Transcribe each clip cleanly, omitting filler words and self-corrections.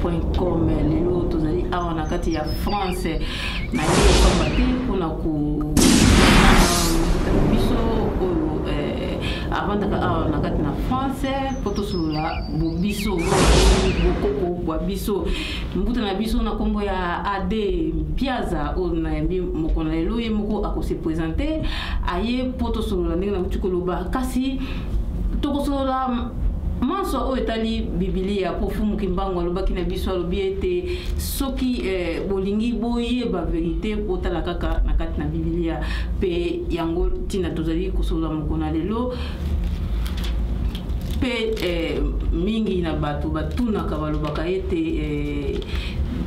africa.com lelo tozali awa na kati ya France na ye pamba te mpona biso oyo avandaka awa na kati na France po tosolola bobiso bokoko bwa biso mbuta na biso na nkombo ya ade piaza oyo nayambi moko na lelo ye moko akose présente aye po tosolola ndenge nakuti koloba kasi tokosolola manso oyo etali bibilia po fumuki mbango alobaki na biso alobi ete soki bolingi boyeba verité botala kaka na kati na bibilia mpe yango ntina tozali kosolola moko na lelo mpe mingi na bato batunaka balobaka ete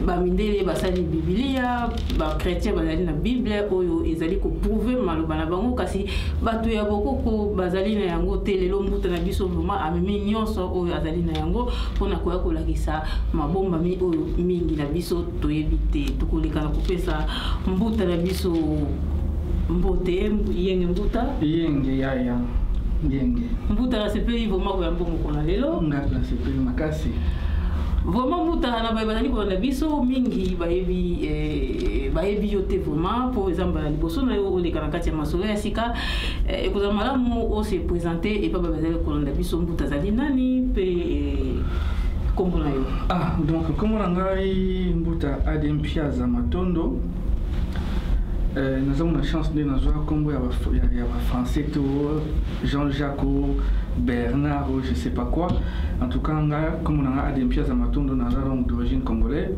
bamindele basali bibilia bakretien bazali na bible oyo ezali koprouve maloba na bango kasi bato ya bokoko bazali na yango te lelo mbuta na biso vraimen amemi nyonso oyo azali na yango mpona koya kolakisa mabombami oyo mingi na biso toyebi te tokoleka na kopesa mbuta na biso mbote yenge mbuta yenge yaya yenge mbuta na sepeli vraimen koyambo moko na lelo ngaka sepeli makasi vraiment mbuta na bazali kolanda biso mingi bayebi yo te vraiment po exemple na liboso na yo oleka na kati ya masolo ya sika ekozala malamu ose présente epa bazali kolanda biso mbuta azali nani mpe kombo na yo donc kombo na ngai mbuta Adem Piaza Matondo nous avons la chance de nous voir comme il y a français tout Jean-Jacques Bernard je sais pas quoi en tout cas comme on a Adem Piaza Matondo dans la langue d'origine congolaise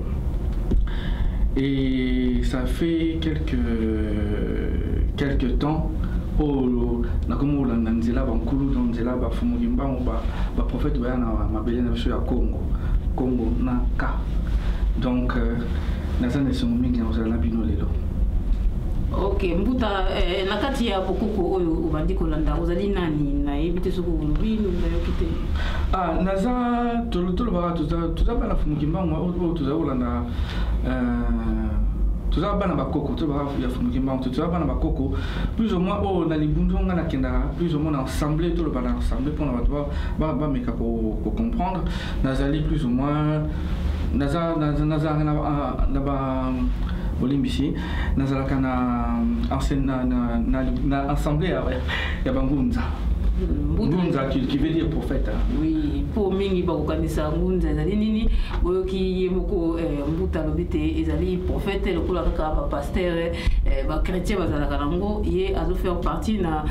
et ça fait quelques temps na comme on a nzela bankulu dans nzela ba fumugimba ba prophète ba na mabele na biso ya Congo na ka donc nazana somo mingi na zala bino lelo. Ok, mbuta na kati ya bokoko oyo ubandi kolanda ozali nani na yebite soko ulubi ndayoki te naza tolo baka tuza bana fumukimbango oyo tuza kolanda tuza bana bakoko to baka ya fumukimbango tuza bana bakoko plus ou moins na libundu nga na kenda plus ou moins na assemblée to le bana assemblée pour na bato ba meka ko comprendre nazali plus ou moins naza na ba Olimbisi, nous avons na assemblée ya bangunza. Ngunza qui veut dire prophète. Oui, pour mingi bakokanisa ngunza ezali nini boyoki ye moko mbuta lobite ezali prophète lokola kaka ba pasteur ba chrétien bazalaka nango ye azo faire partie na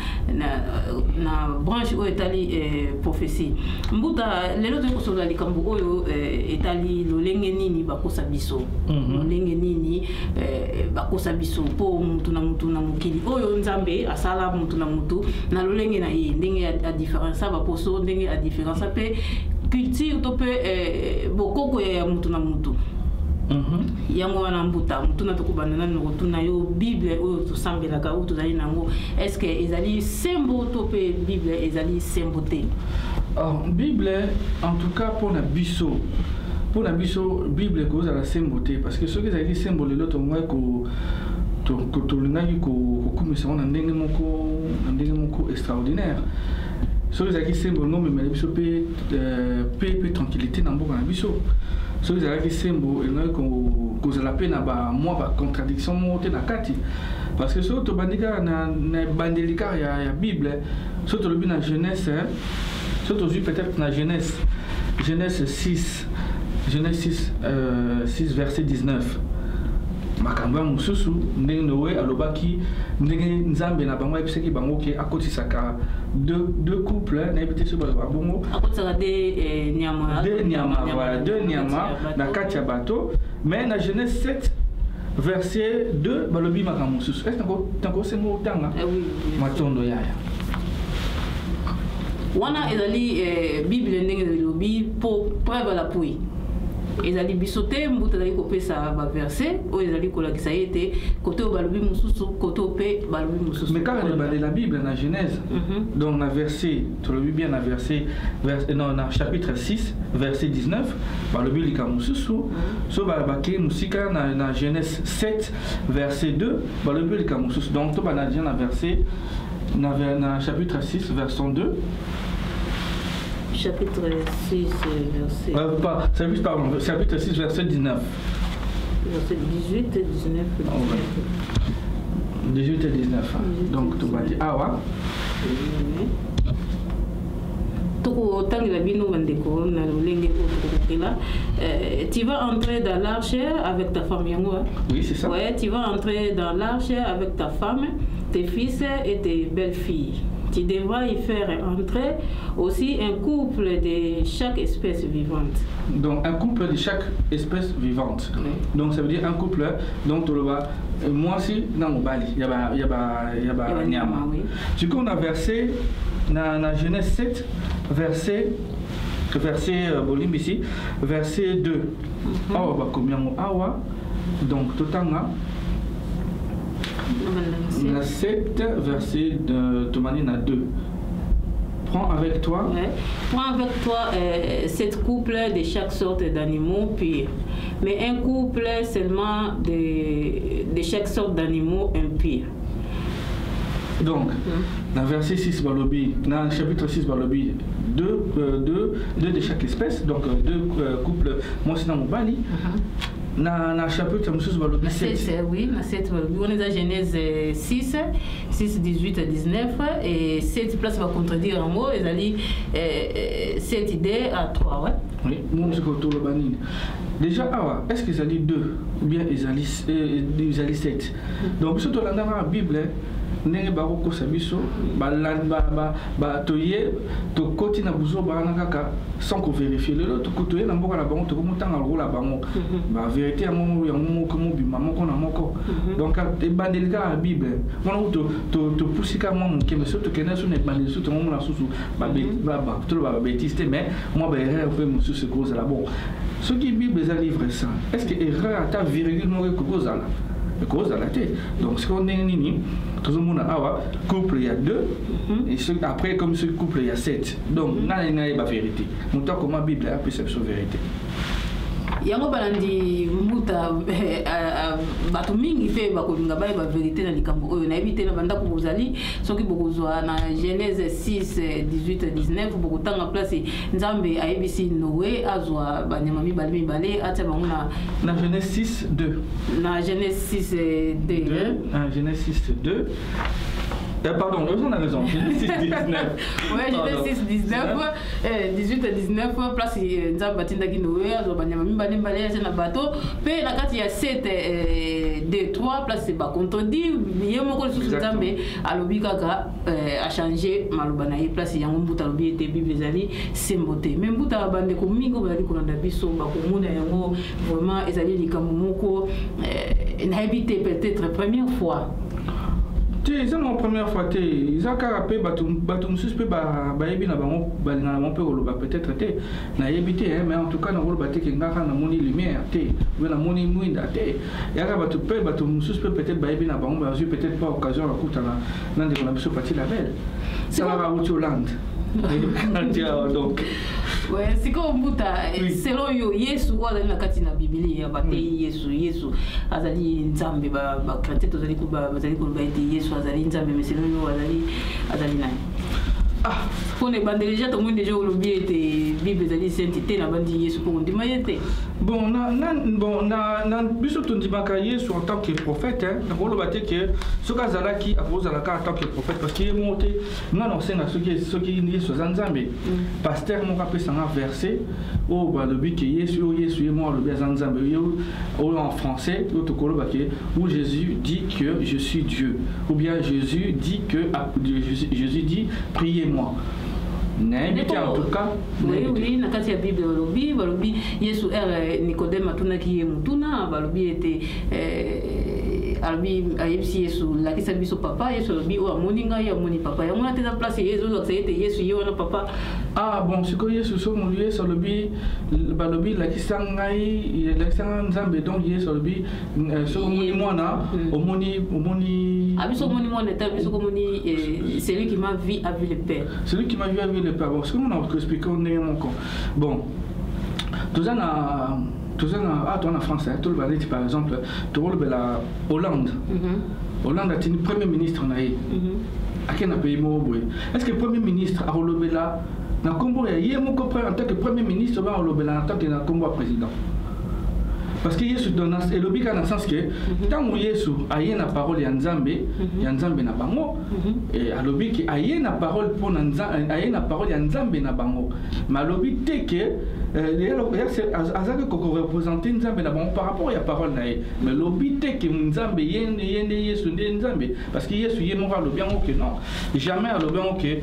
branche oyo etali prophétie. Mbuta lelo to kosola likambo oyo etali lolenge nini bakosa biso. Lolenge nini bakosa biso po mutu na mokili oyo nzambe asala mutu na mutu na lolenge na ye ndenge a différence ba poso ndenge a différence pe culture to pe bokoko ya mutu na mutu yango wana mbuta mutu na tokubana na rotuna yo bible oyo tosambelaka oyo tozali nango est-ce que ezali sembo to pe bible ezali sembo te bible en tout cas pour la biso bible ko za la sembo te parce que ce que ezali sembo lelo to moi ko tolingaki kokumisa na ndenge moko extraordinaire soki ezalaki sembo ngo memela biso mpe tranquillité na mboka na biso soki ezalaki sembo elingaki kozala mpe na bamwa bacontradiction moko te na kati parce que soki tobandi kaka na ebandeli kaka ya bible soki tolobi na Genèse soki tozwi peut-être na Genèse 6 verset 19 makambo mususu ndenge Noé alobaki ndenge nzambe na bango ebisaki bango ke akotisaka deux couples na ebite so ba bongo akotisaka deux nyama na kati ya bato mais na Genèse 7 verset 2 balobi makambo mususu est-ce tango sengo tanga matondo yaya wana ezali bible ndenge elobi po preuve la pui ezali bisote mbuta ezali kopesa ba verset oyo ezali kolakisa ete kote o balobi mususu kote pe balobi mususu mais quand on regarde la Bible na Genèse donc na verset tu le lis bien na verset non na chapitre 6 verset 19 balobi lika mususu so balabaki musika na Genèse 7 verset 2 balobi lika mususu donc to bana na verset na chapitre 6 verset 2 chapitre 6, verset... chapitre 6, verset 19. Verset 18 et 19. Oh, ouais. 18 et 19. Donc, tu vas dire, ah ouais. Tu vas entrer dans l'arche avec ta femme. Oui, c'est ça. Ouais, tu vas entrer dans l'arche avec ta femme, tes fils et tes belles-filles. Tu devras y faire entrer aussi un couple de chaque espèce vivante. Donc, un couple de chaque espèce vivante. Oui. Donc, ça veut dire un couple. Donc, tu le vois. Moi aussi, dans mon bali, il y a Nyama. Du coup, on a versé dans Genèse 7, verset Bolimbisi, verset 2. Awa ba combien awa. Donc, totanga. La 7, verset de Tomanina 2. Prends avec toi. Ouais. Prends avec toi 7 couples de chaque sorte d'animaux purs. Mais un couple seulement de chaque sorte d'animaux impurs. Donc, dans verset 6, Balobi, dans le chapitre 6, Balobi, 2 de chaque espèce, donc 2 couples, moi c'est dans mon bali. Dans le chapitre 7, oui, on est dans Genèse 6, 18 à 19, et 7 places va contredire un mot, et allez 7 idées à 3. Ouais. Oui, moi je suis le banni. Déjà, est-ce qu'ils allaient 2 ou bien ils allaient 7? Donc, surtout dans la Bible, ndenge baroko sabiso ba toye to koti na buzo ba kaka sans ko vérifier le to kotoye na mboka la bango to komutanga rola bango ba vérité ya mo komo bima moko na moko. Donc e bandelika la Bible mona to pusika mo mon keme surtout que na so ne bandeli surtout mo na susu ba to ba bêtise mais moi ba erreur pe mo susu cause la bon ce qui Bible ça livre ça est-ce que erreur ta virgule mo ko cause là cause à la tête. Donc, ce qu'on est nini, tout le monde a couple, il y a 2, et après, comme ce couple, il y a 7. Donc, il n'y a pas de vérité. Nous avons comment la Bible a perception de vérité. Yango balandi muta bato mingi pe bakolinga ba vérité na likambo oyo na ebite na banda ko bozali soki bokozwa na Genèse 6 18 19 bokotanga place Nzambe ayebisi Noé azwa banyama mibale mibale atia bango na Genèse 6 2 na Genèse 6 2 na Genèse 6 2 pardon, on a raison, Genèse 6 19. Ouais, Genèse 6 19 18 à 19 place Nzambe batindaki Noé azwa banyama mibale mibale atia na bato pe na kati ya 7 2 3 place ba contredire ye moko lisusu Nzambe alobi kaka a changer maloba na ye place yango mbuta alobi ete Bible ezali sembote mais mbuta bande ko mingo bazali kolanda biso bakomona yango vraiment ezali likambo moko na habité peut-être première fois. C'est la première fois que ils ont carapé batum suspect baebi na bango balina mon père loba peut-être té na yebité mais en tout cas na loba té ngaka na moni lumière té ou na moni muinda té yaka batum suspect peut-être baebi na bango ba peut-être pas occasion la kuta na ndeko na biso parti la belle ça va route Hollande donc ouais c'est comme mbuta selon yo Yesu wala na kati na Biblia ba té Yesu azali Nzambe ba chrétien tozali ko bazali ko ba été Yesu azali Nzambe mais selon yo azali nani pour les bandes déjà tout le monde déjà au lobby était Bible ezali sainteté na bandi Yesu pour ndima yete bon na biso to ndimaka Yesu en tant que prophète na ko lobate que soka zalaki akozalaka en tant que prophète parce qu'il est monté non senga soki Yesu Nzambe pasteur mon kapesa na verset au ba lobby que Yesu est mort lobby Nzambe en français to ko lobake où Jésus dit que je suis Dieu ou bien Jésus dit que Jésus dit priez-moi. En tout cas, oui, na kati ya Bible balobi Yesu Nicodème atunaki ye mutuna balobi ete albi ayebisi Yesu lakisa biso papa Yesu alobi o amoni ngai amoni papa yango na teza place Yesu ete Yesu ye wana papa bon siko Yesu so mo Yesu alobi balobi lakisa ngai lakisa Nzambe donc Yesu alobi so omoni mwana omoni abiso omoni mwana eta biso komoni celui qui m'a vu a vu le Père. Celui qui m'a vu a vu le Père. Bon, ce qu'on a expliqué on est mon corps. Bon, tout ça en français, tout le ballet par exemple, tout le la Hollande. Hollande a été premier ministre en Aïe. À quel pays est-ce que le premier ministre a relevé là na kombo ya ye moko en tant que premier ministre ba olobela en tant que na kombo président. Parce que Yesu donne et le dans le sens que tant que Yesu a une parole ya Nzambe na bango et a lobi que a une parole pour Nzambe a une parole ya Nzambe na bango mais lobi te que azaki ko représenter Nzambe na bango par rapport à parole na ye mais lobi te que Nzambe yende Yesu ndé Nzambe parce que Yesu yé mo va lobi ngo que non jamais a lobi ngo que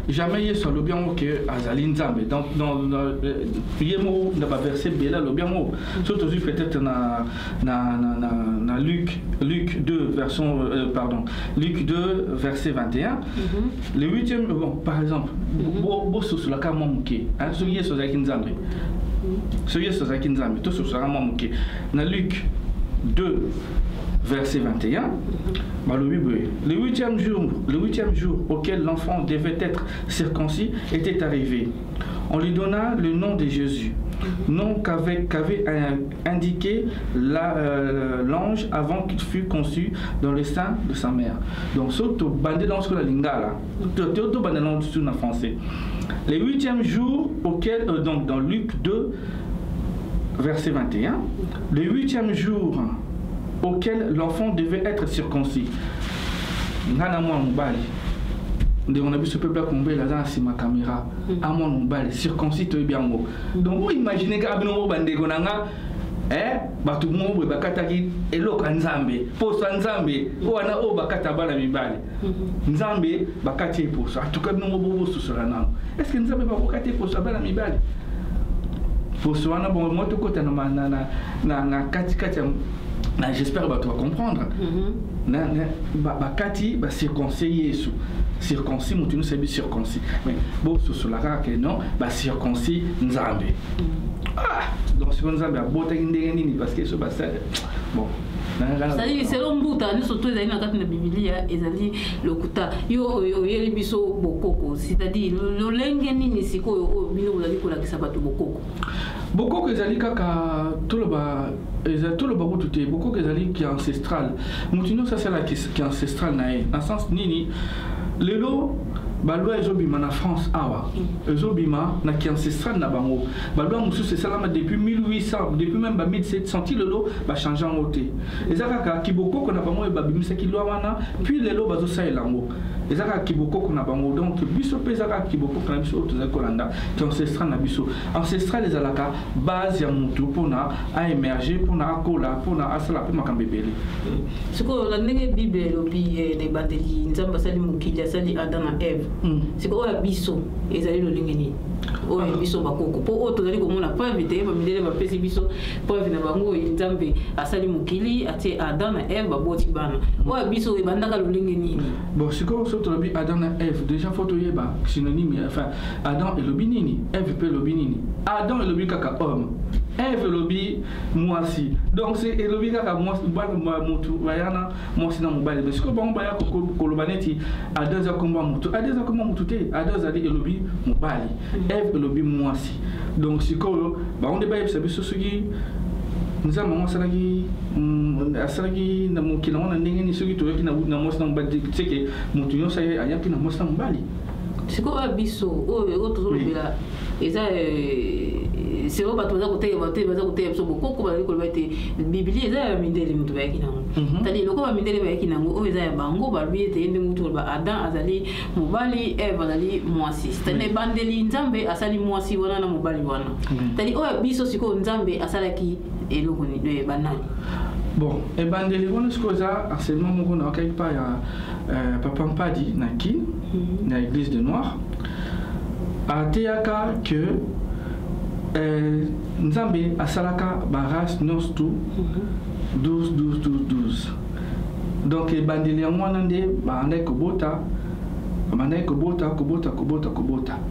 jamais il soit le bien que Azali Nzambe dans yemo na verset bela le bien mot surtout peut-être na Luc 2 version Luc 2 verset 21 le 8e bon par exemple bo sur la carte moké hein sur yeso za Nzambe sur yeso za Nzambe tout sur la moké na Luc 2 verset 21, le huitième jour auquel l'enfant devait être circoncis était arrivé. On lui donna le nom de Jésus, nom qu'avait indiqué l'ange avant qu'il fût conçu dans le sein de sa mère. Donc, surtout, bandé dans ce lingala, tout bandé dans le français. Le huitième jour auquel, donc dans Luc 2, verset 21, le huitième jour auquel l'enfant devait être circoncis. Nana moi mbali. On a vu ce peuple combler là dans ma caméra. À moi mbali circoncis to bien mo. Donc vous imaginez que abino bande konanga batu mo bakata ki eloko Nzambe. Poso Nzambe wana o bakata bana mibali. Nzambe bakati poso. En tout cas no bobo susura na. Est-ce que Nzambe ba bakati poso bana mibali? Poso wana bon moi to kota na kati j'espère que tu vas comprendre. Kati va circoncis Yesu. Circoncis, mon nous c'est circoncis. Mais bon, sur la rare que non, circoncis Nzambe. Donc si Nzambe a beau t'indigner parce que ce bassin. Bon. C'est-à-dire selon Mbouta, nous surtout dans la carte de la Bible, ezali lokuta yo yeli biso bokoko, c'est-à-dire le lengeni ni siko bino uzali kola kisabatu bokoko. Bokoko ezali kaka toloba bututé bokoko ezali qui est ancestral. Mutino ça c'est la qui est ancestral nae. Dans sens nini lelo balwa ezobima na France awa ezobima na ki ancestral na bango balwa musu c'est ça depuis 1800 depuis même 1700 lelo ba changer en côté ezaka kiboko ko na bango ba bimisa kilwa wana puis lelo bazo sa elango ezaka kiboko ko na bango donc biso pezaka kiboko ko na biso otoza kolanda ki ancestral na biso ancestral ezalaka base ya mutu pona a émerger pona akola pona asala pe makambebele siko la ndenge bible lobi de bandeli nzamba sali mukija sali Adam na Eve. C'est quoi biso ezali lolingi ni oyo biso bakoko po oyo tozali komona preuve te bamidele bapesi biso preuve na bango Nzambe asali mokili atie Adam na Eve baboti bana oyo biso ebandaka lolingi nini bon siko so tolobi Adam na Eve déjà faut yeba synonyme enfin Adam elobi nini Eve pe elobi nini Adam elobi kaka homme Eve elobi mwasi donc c'est elobi kaka mwasi bana mutu bayana mwasi na mobali mais siko bango baya koloba neti Adam za komba mutu Adam za komba mutu te Adam za elobi mobali Eve elobi mwasi donc siko ba on débat ça biso soki nza mama salaki na mokila wana ndenge ni soki toyoki na mwasi na mobali tseke mutu nyonso ayaki na mwasi na mobali siko biso oyo tozolobela eza c'est vrai bato baza koteya biso bokoko bazali koloba ete biblia eza ya mindele mutu bayaki nango tadi loko bamindele bayaki nango oyo eza ya bango balobi ete ye nde mutu koloba Adam azali mobali Eve azali mwasi tadi ebandeli Nzambe asali mwasi wana na mobali wana tadi oyo biso sikoyo Nzambe asalaki eloko banani bon ebandeli wana sikoyo eza enseignement moko na quelque part ya papa Mpadi na kin na église de Noir ateyaka que Nzambe asalaka baras nyonso tu 12 donc ebandeli yango wana nde bandaki kobota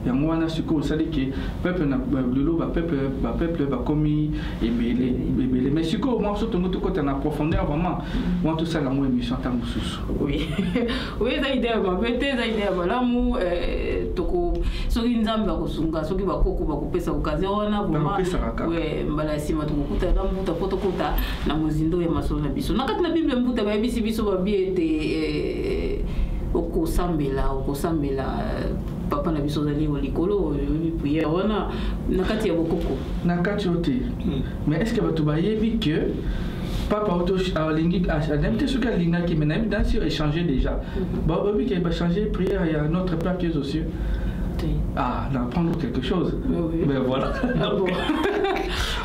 yango wana sikoyo osali ke peuple na lelo bapeuple bakomi ebele mais sikoyo mwa so tongo tokota na profondeur vraiment mwa tosala yango émission ntango mosusu oui eza idée ya mabe te eza idée ya malamu soki Nzambe akosunga soki bakoko bakopesa occasion wana mbala ya nsima tokokuta na mbuta po tokota na mozindo ya masolo na biso na kati na bible mbuta bayebisi biso babi ete okosambela papa na biso zali likolo prière wana na kati ya bokoko na kati yote mais est-ce que tu vas yebi que papa auto alingi ademte ce qu'elle linga qui maintenant dans sur échanger déjà bah oui qu'il va changer prière il y a notre père qui est aux cieux d'apprendre quelque chose mais voilà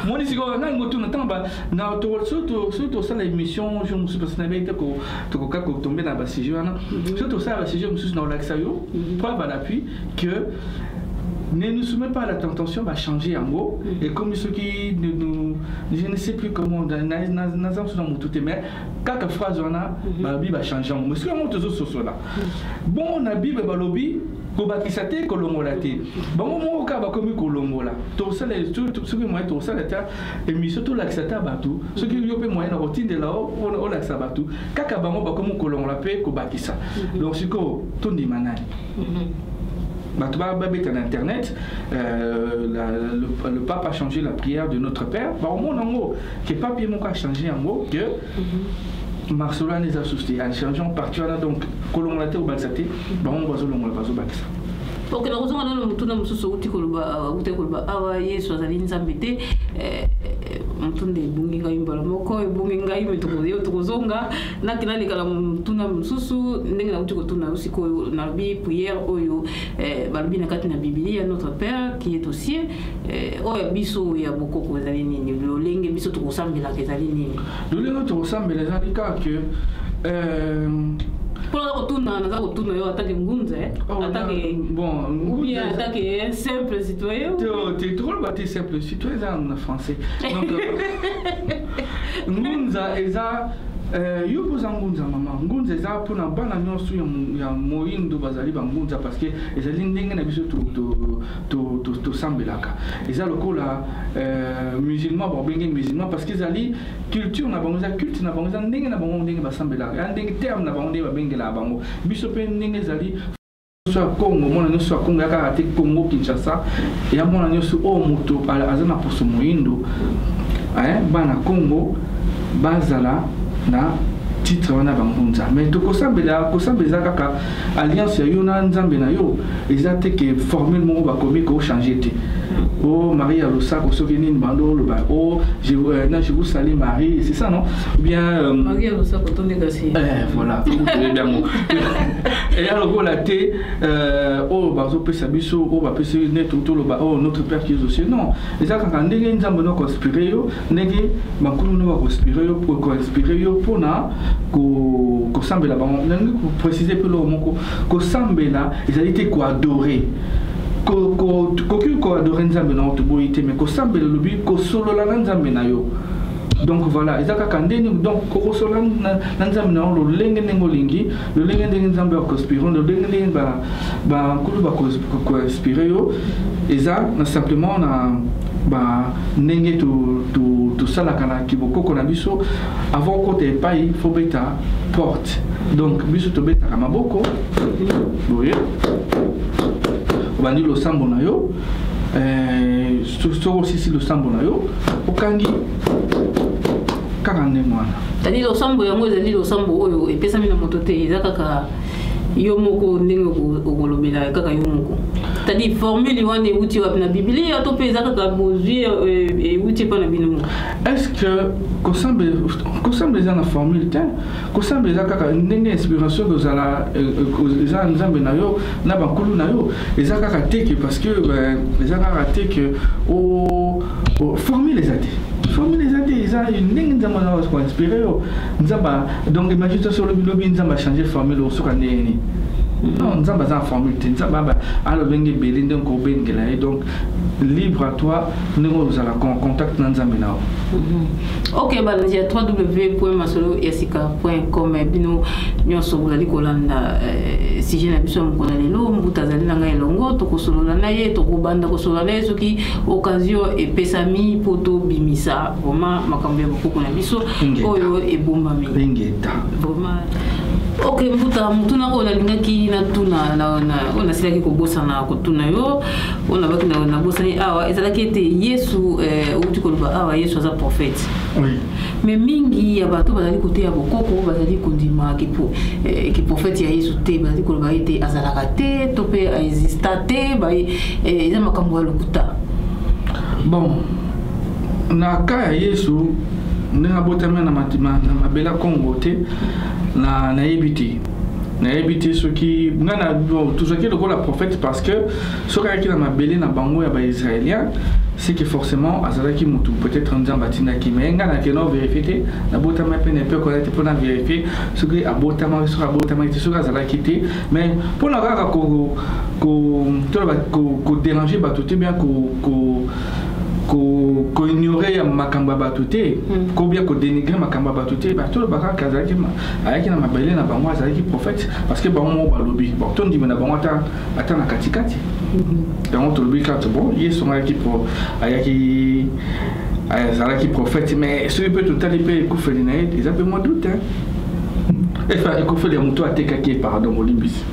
moi ici quand on a un temps bah na surtout ça l'émission je me suis passé na bête ko tomber dans bas sujet surtout ça bas sujet me suis dans l'axayo preuve à l'appui que ne nous soumet pas à la tentation va changer en gros et comme ceux qui je ne sais plus comment dans mon tout mais quelques phrases on a la Bible va changer en gros mais ce que moi toujours sur cela bon la Bible va lobby ko bakisate ko longolate bango mo ka ba komi ko longola to ça les tout ce que moi to ça la ta émission to l'axata batu ce qui yo pe moyen na routine de là on l'axa batu kaka bango ba komi ko longola pe ko bakisa donc siko to ndi manani tu vas mettre en internet, le pape a changé la prière de notre Père. Au moins, en gros, que le pape a changé en gros, que Marcelin les a soustés. En changeant partout, donc, colon la terre au Balsaté, on va se Balsa. Ok, la raison pour laquelle nous sommes tous les Yesu azali nzambete mtunde bunginga imbala moko bunginga ime tukozonga na kinali kala mtuna msusu ndenge na utiko tuna usiko na bi prière oyo balobi na kati na Biblia notre Père qui est au ciel oyo biso ya bokoko ezali nini lolenge biso tukosambela ezali nini lolenge tukosambela ezali ka que pour la retourne yo attaque ngunze attaque bon ngunze attaque simple citoyen tu trop battu simple citoyen en français donc ngunze eza yo poza ngunza mama ngunza eza pona bana nyonso ya moyindo bazali bangunza parce que ezali ndenge na biso to sambelaka eza lokola musulman babenge musulman parce que ezali culture na bango eza culte na bango eza ndenge na bango ndenge basambelaka ya ndenge terme na bango ndenge babengela bango biso pe ndenge ezali soit Congo mona nyonso ya Congo yaka te Congo Kinshasa ya mona nyonso o moto aza na poso moyindo bana Congo bazala na titre wana bangunza mais to kosambela kaka alliance ya yo na nzambe na yo eza te que formule moko bakomi ko changer te oh Marie a losa ko sokeni bando le ba oh je vous salue Marie c'est ça non bien Marie a losa ko tonde kasi voilà vous avez bien mot et alors la té oh bazo pesa biso oh ba pesa net tout le ba oh notre Père qui est aux cieux non eza kaka ndenge nzambe no conspirer yo ndenge makulu no ba conspirer yo pour conspirer yo pona ko sambela ba ndenge ko préciser peu lo moko ko sambela ezali te ko adorer ko adorer nzambe na otoboyite mais ko sambela lobi ko solola na nzambe na yo donc voilà ezaka kandeni donc ko solola na nzambe na lo lenge lingi lo lenge nzambe ko conspirer lo lenge ba kulu ba ko inspirer yo eza na simplement na ba ndenge to sala kana kiboko na biso avant côté pays faut beta porte donc biso to beta kama boko oui bandi lo sambo na yo aussi lo sambo na yo okangi kaka nde mwana tani lo sambo yango ezali lo sambo oyo epesami na moto te eza kaka yo moko ndenge okolobela kaka yo moko tadi formule wana euti wapi na Biblia to pe eza kaka bozwi euti pa na bino est-ce que kosambe eza na formule te kosambe eza kaka ndenge inspiration kozala eza nzambe na yo na bankulu na yo eza kaka te parce que eza kaka te que formule eza te formule eza te eza ndenge nzambe na ko inspirer yo nzamba donc imagine sur le bilobi nzamba changer formule osoka ndeni non nzamba za formule te nzamba alors bengi belinde ko bengela et donc libre à toi nous allons en contact na nzambe na ok balanzi www.masoloyasika.com bino nyonso bozali kolanda sujet na biso mokona lelo mbuta zali na ngai elongo tokosolola na ye tokobanda kosolola na ye soki occasion epesami po tobimisa vraiment makambo ya bokoko na biso oyo ebombami vraiment ok mbuta mutuna oyo nalingaki natuna oyo nasilaki kobosana kotuna yo oyo nabaki nabosani awa ezalaki ete yesu outi koloba awa yesu aza prophète mais mingi ya bato bazali côté ya bokoko bazali kondima ki prophète ya Yesu te bazali koloba ete azalaka te to pe exista te ba eza makambo ya lokuta. Bon, na ka ya Yesu ndenge abotama na mabela Congo te na yebiti. Na yebiti soki ngana tozaki lokola prophète parce que soki ayaki na mabele na bango ya baisraélien c'est que forcément azalaki mutu peut-être nzambe atindaki mais ngana keno vérifier te na botama pe ne peut connaître pour na vérifier soki abotama te soki azalaki te mais pour na kaka ko déranger bato te bien ko ignorer makambo ya bato te ko bien ko dénigrer makambo ya bato te bato bakaka azalaki ayaki na mabele na bango azalaki prophète parce que bango balobi bon tondima na bango ata na katikati donc tolobi kaka bon Yesu ayaki prophète mais soki mpe totali mpe ekufeli na ye eza mpe mwa doute efa ekufeli ya moto atekaki ye pardon molimbisi.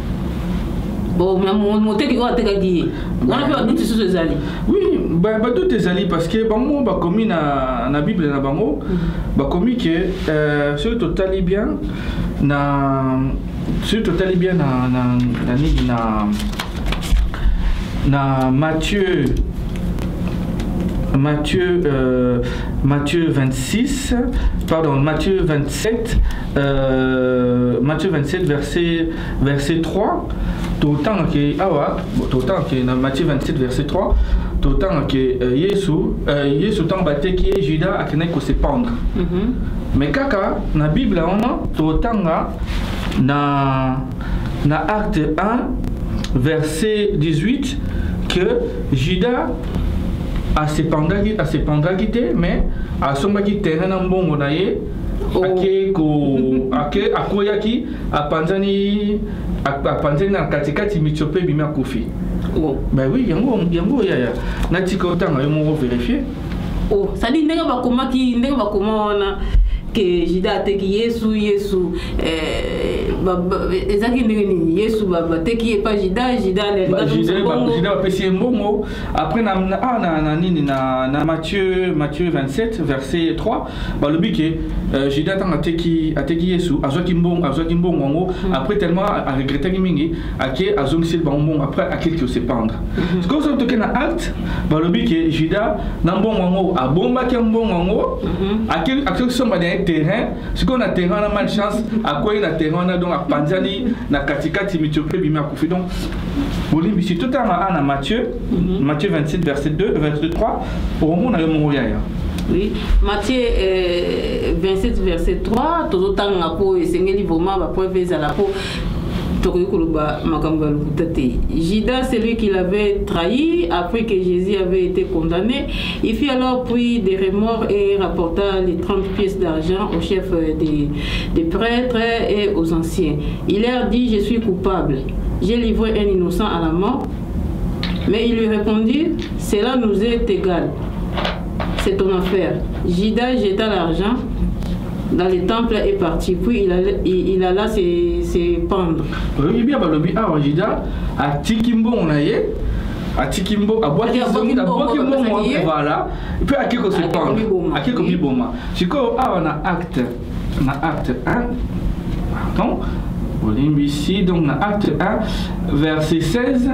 Bon, mais mon teki o atekaki on a pu doute sur ces ali. Oui, ba doute ezali parce que bango ba komi na Bible na bango ba komi que sur totali bien na Matthieu 27 verset 3 d'autant que dans Matthieu 27 verset 3 d'autant que Yesu tant bateki Judas akene ko se pendre mais kaka na Bible on d'autant na acte 1 verset 18 que Judas a se pendaki te mais a sombaki terrain na mbongo na ye akoyaki apanzani na katikati mitsope bimi akufi. Ben oui, yango yaya natika otanga yo moko vérifier. Oh, ça dit ndenge bakoma wana que Judas ateki Yesu ezaki ndenge nini Yesu bateki pas Judas bapesi mbongo après na nini na Matthieu 27 verset 3 balobi que Judas tanga ateki Yesu azwaki mbongo ngo après tellement a regretté mingi ake azongisi mbongo après akeli se pendre ce que ça toke na acte balobi que Judas na mbongo ngo abombaki mbongo ngo akeli somba na terrain ce qu'on a terrain na malchance akoyi na terrain na donc a panzani na katikati mitiope bimi akufi donc bolimbi si tout à Matthieu 27 verset 2 verset 3 au moment na mo ya. Oui, Matthieu 27 verset 3 tout tanga po esengeli vraiment ba preuve za la po. Judas, celui qui l'avait trahi après que Jésus avait été condamné, il fit alors puis des remords et rapporta les 30 pièces d'argent au chef des prêtres et aux anciens. Il leur dit: je suis coupable, j'ai livré un innocent à la mort. Mais il lui répondit: cela nous est égal, c'est ton affaire. Judas jeta l'argent dans le temple est parti, puis il alla se pendre. Oui, bien, balobi, Judas, à Tikimbo, on a yé, à Tikimbo, à Boakimbo, voilà, et puis à qui se pendre, à qui comme Boma. C'est quoi, on a acte 1, pardon, ici, donc, on a acte 1, verset 16.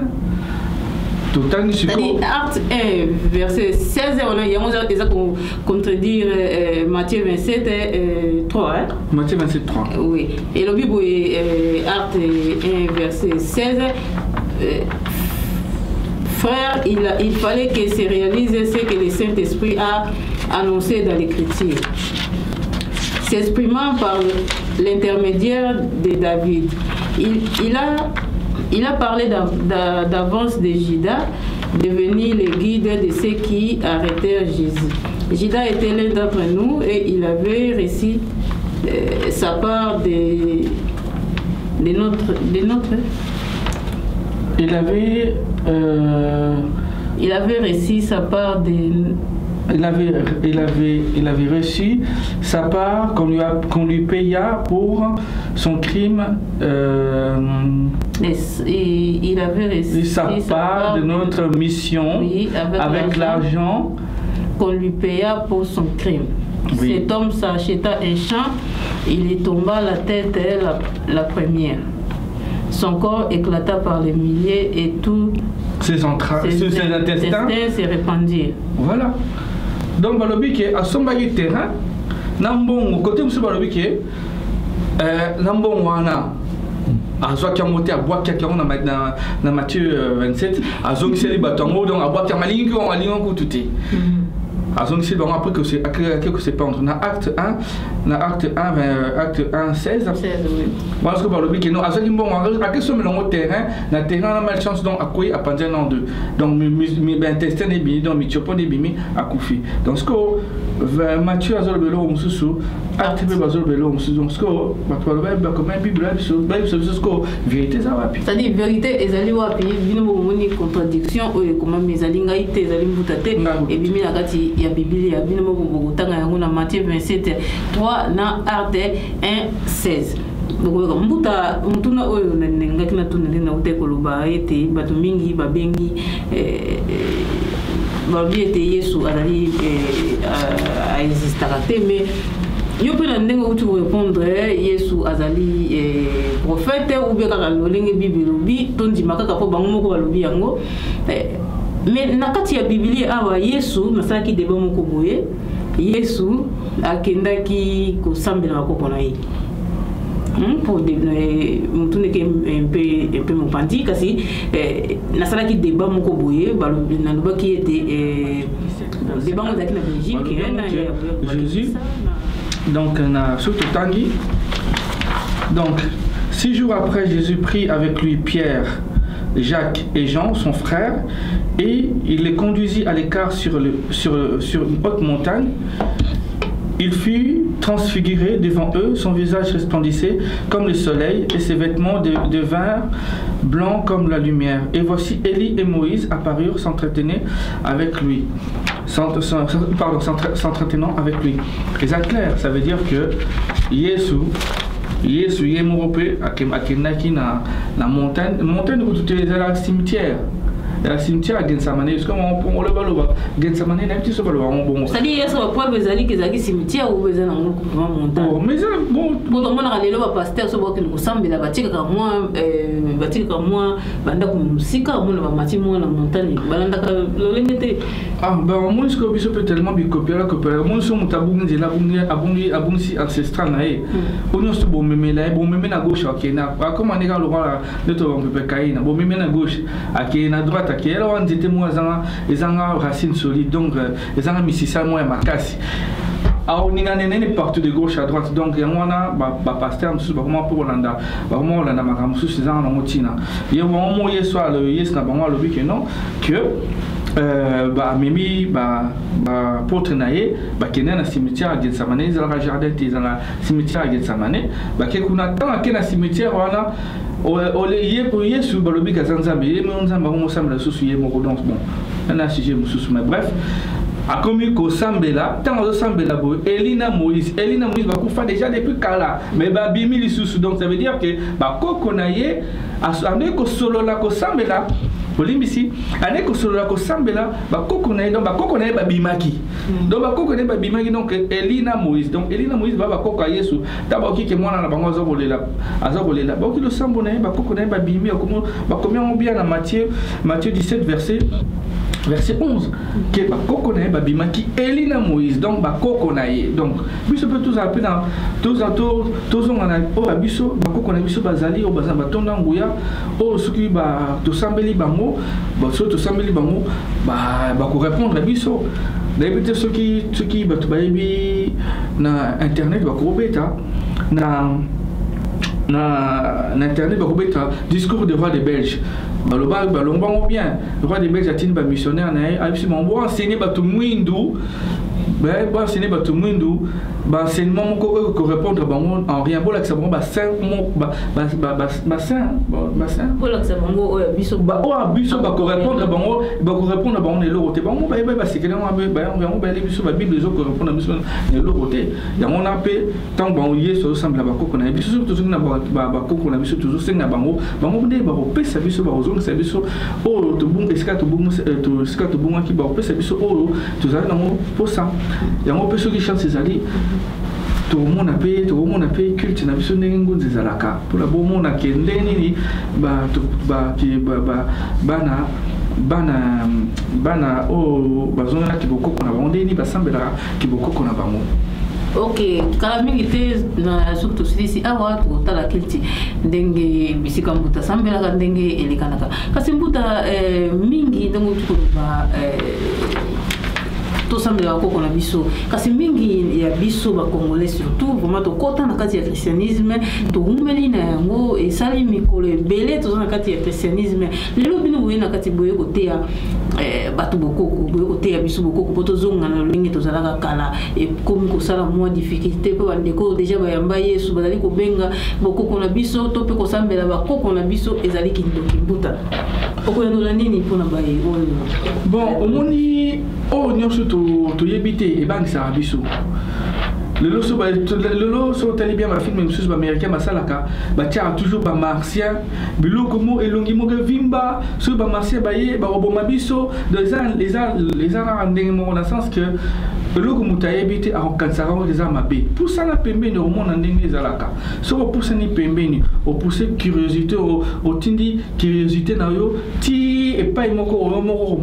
Acte 1, verset 16, on a contredire Matthieu 27, 3. Hein? Matthieu 27, 3. Oui. Et le Bible est acte 1, verset 16. Frère, il fallait que se réalise ce que le Saint-Esprit a annoncé dans l'Écriture, s'exprimant par l'intermédiaire de David. Il a parlé d'avance de Judas, devenu le guide de ceux qui arrêtèrent Jésus. Judas était l'un d'entre nous et il avait reçu sa part de notre. Il avait reçu sa part de. Il avait reçu sa part qu'on lui paya pour son crime. Il avait reçu sa part de notre mission, oui, avec l'argent qu'on lui paya pour son crime. Oui. Cet homme s'acheta un champ, il y tomba la tête la première. Son corps éclata par les milliers et tout ses intestins se répandirent. Voilà. Donc, balobi qui a son bagage terrain, nambon côté monsieur balobi qui nambon wana azwa kia monter à boire kia na Matthieu 27 azongi seli batongo donc à boire kia malingi ko malingo ko tuté. Azongi seli bon après que c'est pas entre na acte 1 acte 1 16 parce que balobi qui non azongi bon à que somme le terrain na terrain na malchance donc akoyi a pendant en deux donc mi intestin et bimi donc mi chopo et bimi a koufi donc ce que Matthieu azol belo mususu acte be bazol belo mususu donc ce que ba comme bible là sur ce que vérité ça wapi ça dit vérité ezali wapi bino moni contradiction o comment mezali ngai te ezali mbutate et bimi na kati ya bible ya bino mo tanga yango na Matthieu 27 3 na acte 1 16 mbuta mutuna oyo ngaki na tunende na utekoloba ete bato mingi babengi babi ete Yesu azali existaka te mais yo pe na ndenge uti répondre Yesu azali prophète ou bien kaka lolenge bible lobi tondima kaka po bango moko balobi yango mais na kati ya biblie awa Yesu nasalaki deba moko boye Yesu akendaki kosambela bakoko na ye pour mutuneke un peu mopandi kasi nasalaki débat moko boye nalobaki ete débat ngo ezalaki na Belgique Jésus donc surtout tangi donc 6 jours après Jésus prit avec lui Pierre, Jacques et Jean son frère et il les conduisit à l'écart sur une haute montagne. Il fut transfiguré devant eux, son visage resplendissait comme le soleil et ses vêtements devinrent blancs comme la lumière. Et voici Élie et Moïse apparurent s'entretenaient avec lui. S'entretenant avec lui. Et ça clair, ça veut dire que Yesu est morope akenaki na montagne où tu es dans le cimetière. La cimetière a Gensamane, parce qu'on le baloba. Gensamane n'a pas de bon. C'est-à-dire, il y a ce point que les cimetière ou les montagne. Oh, mais bon. Bon, on a les lois pasteur, ce qui nous semble la bâtir comme moi, banda comme sika, on va bâtir moi la montagne. Balanda l'olengete. Ah, ben moi, ce que je peux tellement bien copier là, copier. Moi, je suis tabou, j'ai la abonné ancestral naé. On est bon, mais là, bon, mais na gauche, ok, na. Comme on est dans le roi, le temps on peut cailler, na. Bon, mais na gauche, ok, na droite. Et là, on était moi, ils ont racines solides, donc ils ont mis ça moi ma casse. Alors, on est partout de gauche à droite, donc il y a un pasteur, comment pour Hollanda, comment Hollanda, ma camus, c'est un motina. Il y a un moment, hier soir, le yes n'a pas moi le but que non, que Mimi, porte naïe, qui est dans le cimetière à Gensamane, dans le jardin, dans le cimetière à Gensamane, qui est qu'on attend à quel cimetière, voilà. Olé pour Yesu balobi kazanzambe mais on zamba on semble la souci mon donc bon on a sujet mais bref a commis ko sambela tant de sambela bo Elina Moïse va kufa déjà depuis kala mais ba bimi li sous donc ça veut dire que ba kokonaye ane ko solo la ko sambela Olimbisi ane ko solo la ko sambela ba kokonaye donc ba kokonaye ba bimaki donc ba kokonaye ba bimaki donc Elina Moïse va ba koko Yesu d'abord qui que moi na bango azobolela ba ki le sambonaye ba kokonaye ba bimi comme ba combien bien na Matthieu 17 verset 11 que ba kokonaye ba bimaki Elina Moïse donc ba kokonaye donc biso peut tous appeler dans tous on a o biso ba kokonaye biso bazali o bazamba tonda nguya o suki ba to sambeli bango ba so to sambeli bango ba ko répondre biso d'habitude ceux qui ba to bayebi na internet ba ko beta na internet ba ko beta discours du roi des Belges baloba balombango bien le roi des Belges atini ba missionnaire na a bisi mo enseigner ba to mwindu ba enseigner ba to mwindu ba enseignement ko répondre bango en rien bola que ça ba saint ba saint bola que ça bango biso ba ko répondre bango ne loroté bango ba c'est que ba les biso ba bible zo ko répondre biso ne loroté ya mon appel tant bango yeso semble ba ko na biso toujours na ba ko na biso toujours senga bango de ba ko pesa biso ba zo na biso o to bunga eska to bunga ki ba ko pesa biso o to za na mo posa yango pe soki chance ezali tomona pe culte na biso ndenge ngunza ezalaka mpona bomona ke ndenge nini bana oyo bazongela kibokoko na bango ndenge nini basambelaka kibokoko na bango. Ok, kala mingi te na soki tosilisi awa tokotala kilti ndenge bisika mbuta sambelaka ndenge elekanaka kasi mbuta mingi ndenge tukoloba tosambelaka koko na biso kasi mingi ya biso bakongolais surtout vraiment tokota na kati ya christianisme toumeli na yango esali mikolo ebele toza na kati ya christianisme lelo bino boye na kati boye koteya bato bokoko boye koteya biso bokoko po tozonga na lolenge tozalaka kala ekomi kosala mwa difficulté mpe bandeko deja bayamba yesu bazali kobenga bokoko na biso to mpe kosambela bakoko na biso ezali kindoki mbuta okoyandola nini mpona baye oyo bon omoni oyo nyonso toyebi te ebangisaka biso lelo so otali bien bafilme mosusu baaméricain basalaka batiaka toujours bamartien biloko mo elongi moko evimba soki bamartien baye bakoboma biso eza kaka ndenge moko na sens que eloko moto ayebi te akokanisaka ngo eza mabe pusana pembeni omona ndenge ezalaka soki opusani pembeni opuse curiosité otindi curiosité na yo ti epai moko oyo moko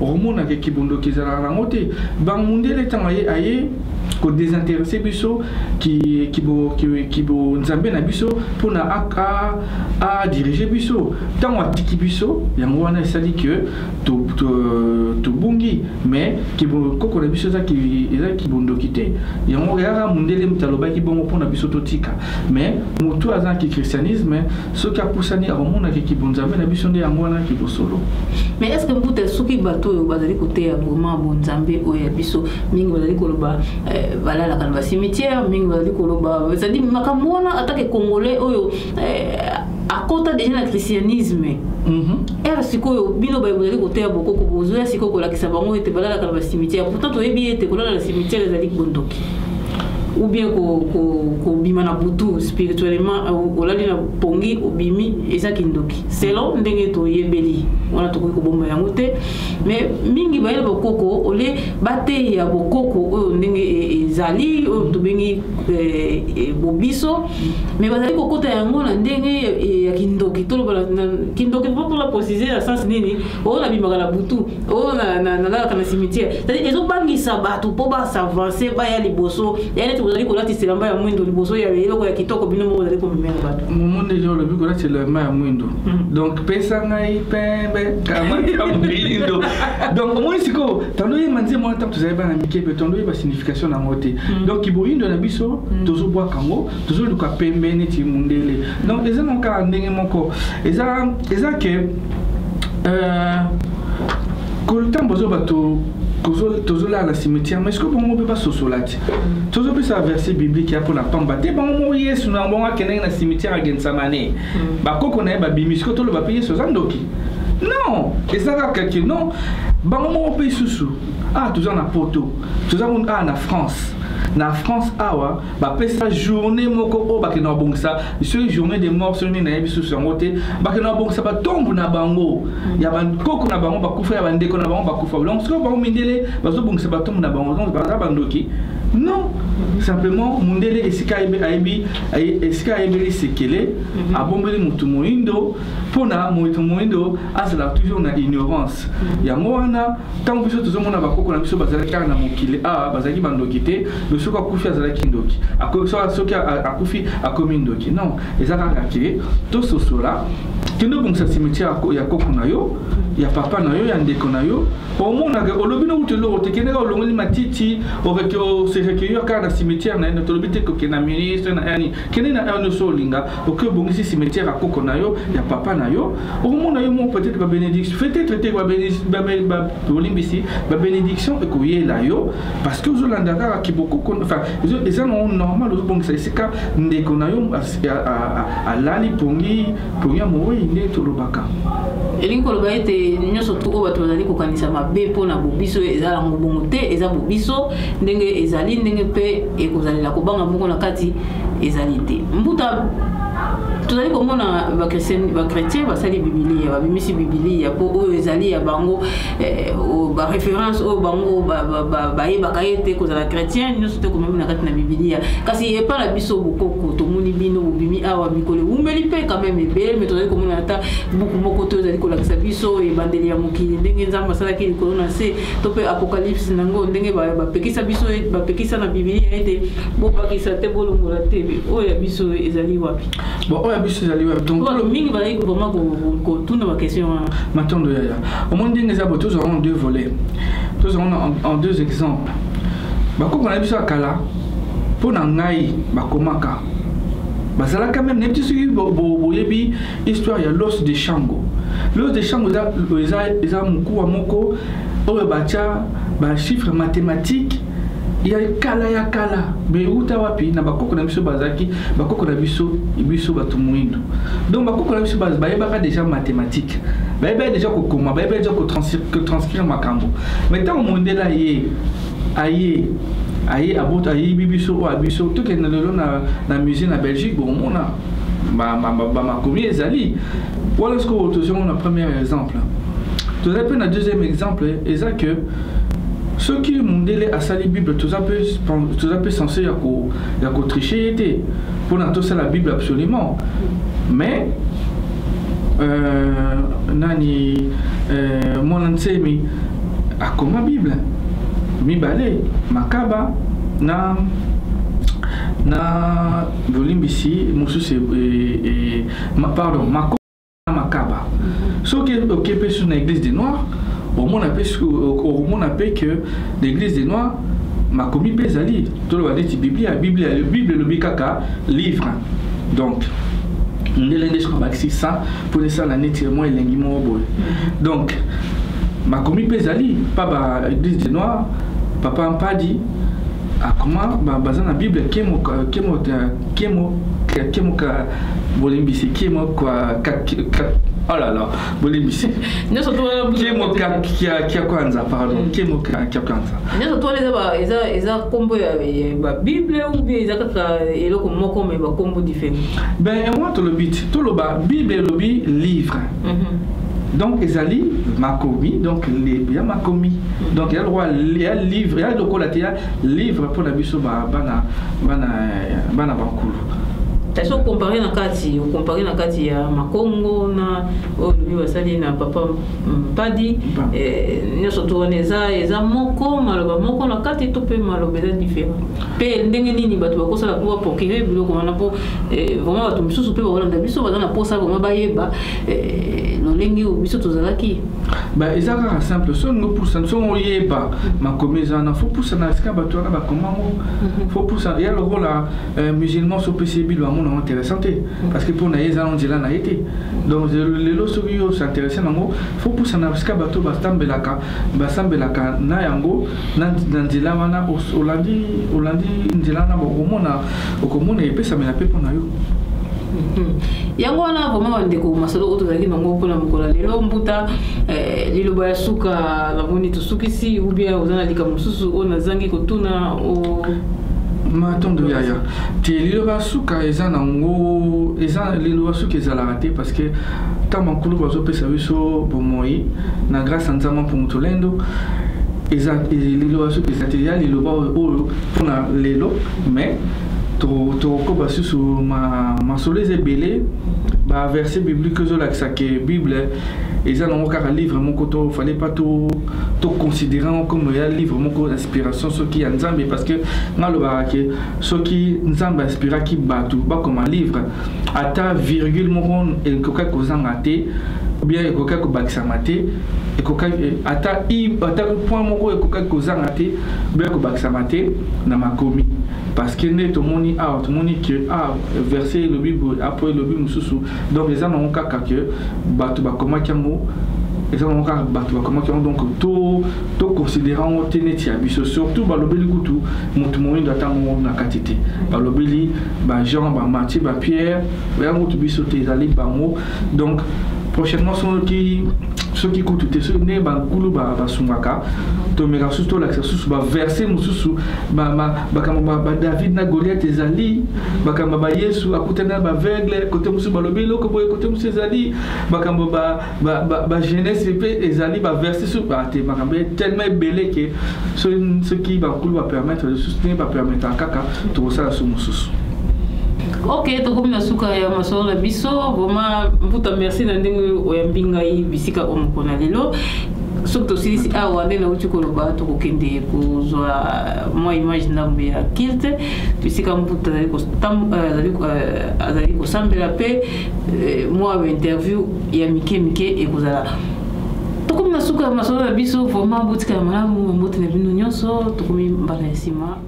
okomona ke kibondoki ezalaka nango te bamundele ntango aye ko désintéressé biso qui bo nzambe na biso pour na a diriger biso tant atiki biso yango wana esali que to bungi mais qui bo koko na biso za qui bondoki te yango yara mundele mtaloba ki bongo pour na biso totika mais mutu azan ki christianisme so ka pusani a romona ki bonzambe na biso nde yango wana ki bosolo. Mais est-ce que vous êtes soki bato bazali côté vraiment bonzambe oya biso mingi bazali koloba voilà la canva cimetière mingi bazali koloba c'est-à-dire makambo wana atake congolais oyo à côté déjà le christianisme era sikoyo bino bazali côté ya bokoko bozoya sikoyo kolakisa bango ete bala la canva cimetière pourtant toyebi ete kolala la cimetière ezali bondoki ou bien ko bima na butu spirituellement olali na pongi obimi eza kindoki selon ndenge to yebeli wana to ko bomba yango te mais mingi bayela bokoko ole bate ya bokoko oyo ndenge ezali oyo to bengi bobiso mais bazali kokota yango na ndenge ya kindoki to loba kindoki pour la préciser la sens nini o na bima na butu o na la cimetière c'est-à-dire ezo bangisa bato po ba s'avancer ba ya liboso ya vous allez coller c'est l'amba ya mwindo liboso ya eloko ya kitoko bino mo vous allez komemela bato monde jo le biko c'est le ma ya mwindo donc pesa ngai pembe kama ya mwindo donc au moins siko tando ye manzi mo tant tozali bana mikepe tando ye ba signification na moté donc iboyindo na biso tozo bwa kango tozo luka pembe neti mundele donc eza nka ndenge moko eza ke ko le temps bozo bato toujours là à la cimetière mais est-ce que bon on peut pas sosolati toujours peut ça verset biblique pour la pamba te bon mo yesu na bon akene na cimetière à Gensamane ba koko na ba bimisko to le ba payer sozandoki non et ça va quelque non ba mo payer susu toujours na poto toujours na France na France awa ba pesa journée moko o ba ke na bongisa sur journée des morts sur ni na yebisu sangote ba ke na bongisa ba tombu na bango ya ba koko na bango ba kufa ya ba ndeko na bango ba kufa donc ce que ba mindele ba zo bongisa ba tombu na bango donc ba bandoki non simplement mundele esika aibi esika aibi sekele abombeli mutu moindo pona mutu moindo azala toujours na ignorance ya moana tant biso tozomona ba koko na biso bazala kana mokile bazaki bandoki te biso ka kufi azala kindoki soki akufi akomi ndoki non ezaka kake to sosola kendo bongisa cimetière ya koko na yo ya papa na yo ya ndeko na yo omona ke olobi no utelo tekene ka olongoli matiti avec se recueillir ka na cimetière na to lobite ko kena ministre na yani kene na ano solinga ok bongisi cimetière ya koko na yo ya papa na yo omona yo mo peut-être ba bénédiction peut-être te ba olimbisi ba bénédiction ko yela yo parce que ozolanda ka kiboko enfin eza no normal ozobongisa esika ndeko na yo alali pongi mo inde to lobaka elingi koloba ete nyonso tu oyo bato bazali kokanisa mabe mpona bobiso ezala ngobongo te eza bobiso ndenge ezali ndenge mpe ekozalela kobanga bongo na kati ezali te mbuta tozali komona bakretien basali bibilia babimisi bibilia mpo oyo ezali ya bango baréférence oyo bango bayebaka ye te kozala chrétien nyonso te komemi na kati na bibilia kasi epa na biso bokoko tomoni bino bobimi awa mikolo umeli mpe quand même ebele me tozali komona ata buku moko te ezali kolakisa biso ebandeli ya mokili ndenge nzambe asalaki likolo na se to mpe apocalypse nango ndenge bapekisa biso bapekisa na bibilia ete bopakisa te bolongola te oyo ya biso ezali wapi biso ezali wapi donc mingi bazali vraiment kotuna baquestion matondo yaya omoni ndenge eza bo tozala en deux volets tozala en deux exemples bakoko na biso ya kala mpo na ngai bakomaka bazalaka même nebi ti soki boyebi histoire ya l'os de Shango. L'os de Shango eza mokuwa moko oyo batia bachiffre mathématique ya kala mais uta wapi na bakoko na biso bazaki bakoko na biso bato moyindo donc bakoko na biso bayebaka déjà mathématique bayeba déjà kokoma bayeba déjà transcrire makambo mais tant mondela ye aye abota ayebi biso o abiso tokende lelo na musée na Belgique bomona makomi ezali voilà ce que tozomona na premier exemple tozali mpe na deuxième exemple eza que ceux qui mondele asali Bible toza peu censé ya ko tricher été pour na tosa la Bible absolument mais nani mon nsemi akoma Bible mibale makaba na bolimbisi mususu pardon makaba ceux qui occupent sur l'église des Noirs on appelle que l'église des Noirs m'a commis bezali tout le dit Bible le bikaka livre donc l'élève je crois que c'est ça pour ça la nettement et l'engiment boy donc m'a commis bezali pas l'église des Noirs papa Mpadi a comment bazan la Bible kemo bolimbisi kemo quoi oh là là, bolimbisi. Nous sommes tous les gens qui a kwanza, pardon. Qui a kwanza. Nous sommes tous les gens combo la Bible ou bien ils ont eloko moko mais ba combo différent. Ben moi tout le bit, tout le bas Bible et le livre. Donc ezali makomi donc il y a makomi donc il y a le droit il y a livre il y a le collatéral livre pour la biso bana bankulu. Taso comparer na kati ya Makongo na obi wasali na papa Mpadi nyoso tuoneza eza moko maloba moko na kati to pe maloba eza différent pe ndenge nini bato bakosala pour procurer biloko wana po vraiment bato misusu pe bakolanda biso baza na posa vraiment bayeba lolenge biso tozalaki ba ezaka simple so ngo poussa so oyeba makomeza na faut poussa na ska bato na bakomango faut poussa il y a le rôle musulman so possible intéressant parce que pour naïza on dit là na été donc les lorsque yo s'intéresser nango faut pour ça na ska bato basambelaka na yango na ndila wana olandi ndila na okomona epesa mena pe pona yo yango wana vraiment ndeko masolo otozaki nango mpona mokola lelo mbuta liloba ya suka la moni tosukisi ou bien ozana likambo mosusu oyo nazangi kotuna matondo yaya te liloba suka eza nango eza liloba suka eza la raté parce que tant makulu bazopesa biso bomoi na grâce nzambe pour mutolendo eza liloba suka eza te ya liloba oyo mpona lelo mais tokoba susu masolo eza ebele baverset biblique ezolakisa ke bible eza nango kaka livre moko to fallait pas tout considérant comme un livre moko d'inspiration soki ya nzambe parce que nalobaka ke soki nzambe inspiraki bato bakoma livre ata virgule moko ekokaki kozanga te ou bien ekokaki kobakisama te ata point moko ekokaki kozanga te ou bien kobakisama te na makomi parce que ne tomoni que verset le bible après le bible mususu donc eza nango kaka ke bato bakomaki yango eza nango kaka bato bakomaki yango donc to considérant te neti ya biso surtout balobeli kutu motu moyindo ata ngo na kati te balobeli Jean Matthieu Pierre yango tu biso te ezali bango donc prochainement ceux qui coûtent tout ceux ne ba kulu ba sumaka to mega susto la susu ba verser mususu ba David na Goliath ezali ba Yesu akutana ba aveugle côté musu ba lobelo ko boye côté musu ezali ba jeunesse pe ezali ba verser sur ba te ba tellement belé que ce qui ba kulu va permettre de soutenir va permettre kaka to ça sur mususu. Ok, to comme na suka ya masolo biso vraiment mputa merci na ndenge oyambinga yi bisika omukona lelo surtout si awa ndena uchukolo ba to kokende kozwa moi image ndambe ya kilte bisika mputa azali ko sambela pe moi interview ya mike ekozala to comme na suka ya masolo biso vraiment butika malamu mbote na bino nyonso to komi mbana sima.